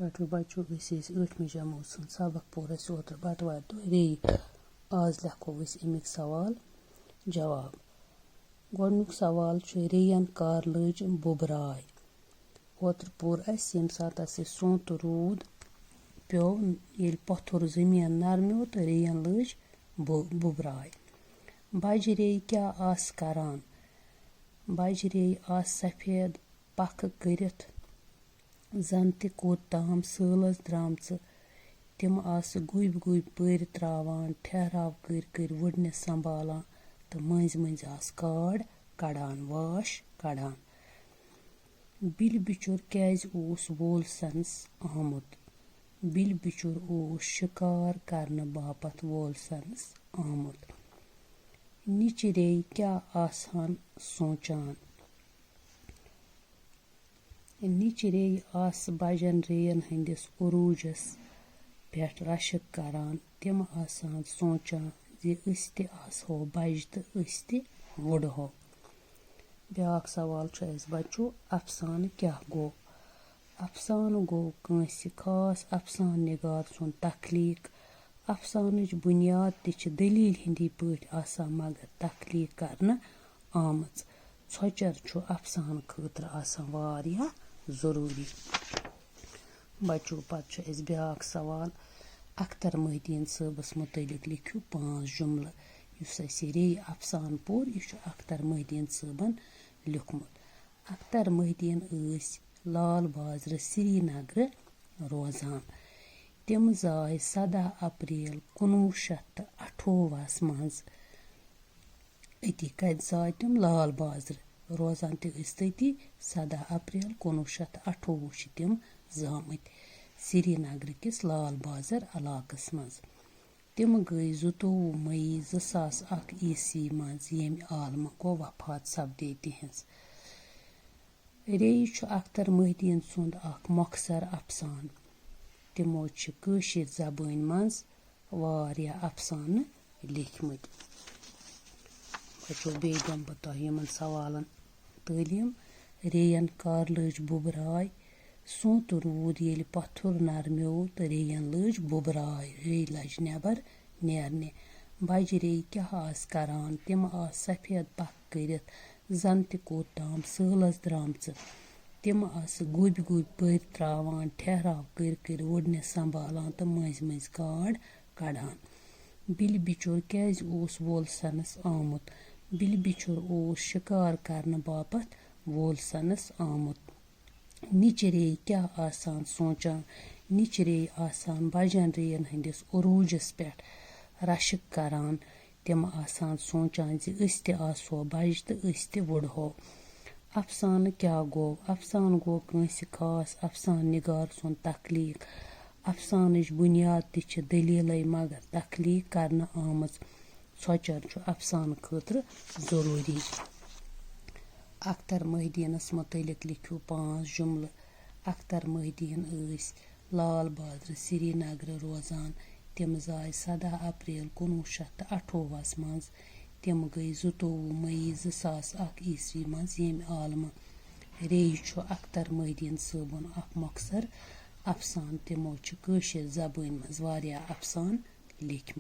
Tattoo بچو أسۍ ٲسۍ 8مہِ جمٲژ ہُنٛد سبق پوٚر اَسہِ اوترٕ بٹوارِ دۄہ ریٚیہِ. آز لیکھو أسۍ اَمِکۍ سوال جواب. گۄڈنیُک سوال چھُ ریٚیَن کر لٔج بُبراے. اوترٕ پوٚر اَسہِ ییٚمہِ ساتہٕ اَسہِ سونٛتہٕ روٗد پیوٚو ییٚلہِ پۄتھُر زٔمیٖن نرمیو تہٕ ریٚیَن لٔج بُبراے. بجہِ ریٚیہِ کیٛاہ آسہٕ کران؟ بجہِ ریٚیہِ آسہٕ سفید پکھٕ کٔرِتھ زن تہِ کوٚت تام سٲلس درٛامژٕ. تِم آسہٕ گُبۍ گُبۍ پٔرۍ تراوان ٹھہراو کٔرۍ کٔرۍ وُڈنہِ سنٛبھالان تہٕ مٔنٛزۍ مٔنٛزۍ آسہٕ کاڈ کڑان واش کڑان. بِلہِ بِچُر کیٛازِ اوس وولسنس آمُت؟ بِلہِ بِچُر اوس شِکار کرنہٕ باپتھ وولسنس آمُت. نِچہِ ریٚیہِ کیٛاہ آسہن سونٛچان؟ نِچہِ ریٚیہِ آسہٕ بجن ریٚین ہٕنٛدِس عروٗجس پٮ۪ٹھ رشک کران. تِم آسہن سونٛچان زِ أسۍ تہِ آسہو بجہِ تہٕ أسۍ تہِ وُڈہو. بیٛاکھ سوال چھُ اَسہِ بچو افسانہٕ کیٛاہ گوٚو؟ افسانہٕ گوٚو کٲنٛسہِ خاص افسانہٕ نِگار سُنٛد تخلیٖق. افسانٕچ بُنیاد تہِ چھِ دٔلیٖل ہِنٛدی پٲٹھۍ آسان مگر تخلیٖق کرنہٕ آمٕژ. ژھۄچر چھُ افسانہٕ خٲطرٕ آسان واریاہ ضروٗری. بچو پتہٕ چھُ اَسہِ بیٛاکھ سوال اختر محدیٖن صٲبس متعلق لیکھِو 5 جملہٕ. یُس اَسہِ یہِ ریٚیہِ افسانہٕ پوٚر یہِ چھُ اختر محدیٖن صٲبن لیوٗکھمُت. اختر محدیٖن ٲسۍ لال بازرٕ سرینگرٕ روزان. تِم زاے 17 اپریل 1928 منٛز. أتی کتہِ زاے تِم؟ لال بازرٕ. روزان تہِ ٲسۍ تٔتی. 17 اپریل 1928 چھِ تِم زامٕتۍ سرینگرٕ کِس لال بازر علاقس منٛز. تِم گٔے 22 مئی 2001 عیسوی منٛز ییٚمہِ عالمہٕ گوٚو وفات سپدے تِہنٛز. ریٚیہِ چھُ اختر محدیٖن سُنٛد اکھ مۄخصر افسانہٕ. تِمو چھِ کٲشِر زبٲنۍ منٛز واریاہ افسانہٕ لیکھمٕتۍ. بچو بیٚیہِ دِمہٕ بہٕ تۄہہِ یِمن سوالن تعلیٖم. ریٚیَن کر لٔج بُبراے. سونٛتہٕ روٗد ییٚلہِ پۄتھُر نرمیو تہٕ ریٚیَن لٔج بُبراے. ریٚیہِ لجہِ نٮ۪بر نیرنہِ. بجہِ ریٚیہِ کیٛاہ آسہٕ کران؟ تِم آسہٕ سفید پکھ کٔرِتھ زن تہِ کوٚت تام سٲلس درٛامژٕ. تِم آسہٕ گُبۍ گُبۍ پٔرۍ تراوان ٹھہراو کٔرۍ کٔرۍ وُڈنہِ سنٛبھالان تہٕ مٔنٛزۍ مٔنٛزۍ کاڈ کڑان. بِلہِ بِچُر کیٛازِ اوس وولسنس آمُت؟ بِلہِ بِچُر اوس شِکار کرنہٕ باپتھ وولسنس آمُت. نِچہِ ریٚیہِ کیٛاہ آسان سونٛچان؟ نِچہِ ریٚیہِ آسان بجن ریٚین ہٕنٛدِس عروٗجس پٮ۪ٹھ رشک کران. تِم آسان سونٛچان زِ أسۍ تہِ آسہو بجہِ تہٕ أسۍ تہِ وُڈہو. افسانہٕ کیٛاہ گوٚو؟ افسانہٕ گوٚو کٲنٛسہِ خاص افسانہٕ نِگار سُنٛد تخلیٖق. افسانٕچ بُنیاد تہِ چھِ دٔلیٖلے مگر تخلیٖق کرنہٕ آمٕژ. ژھۄچر چھُ افسانہٕ خٲطرٕ ضروٗری. اختر محدیٖنس متعلق لیکھِو 5 جملہٕ. اختر محدیٖن ٲسۍ لال بازرٕ سرینگرٕ روزان. تِم زاے 17 اپریل 1928 منٛز. تِم گٔے 22 مئی 2001 عیسوی منٛز ییٚمہِ عالمہٕ. ریٚیہِ چھُ اختر محدیٖن صٲبُن اکھ مۄخصر افسانہٕ. تِمو چھِ کٲشِر زبٲنۍ منٛز واریاہ افسانہٕ لیکھمٕتۍ.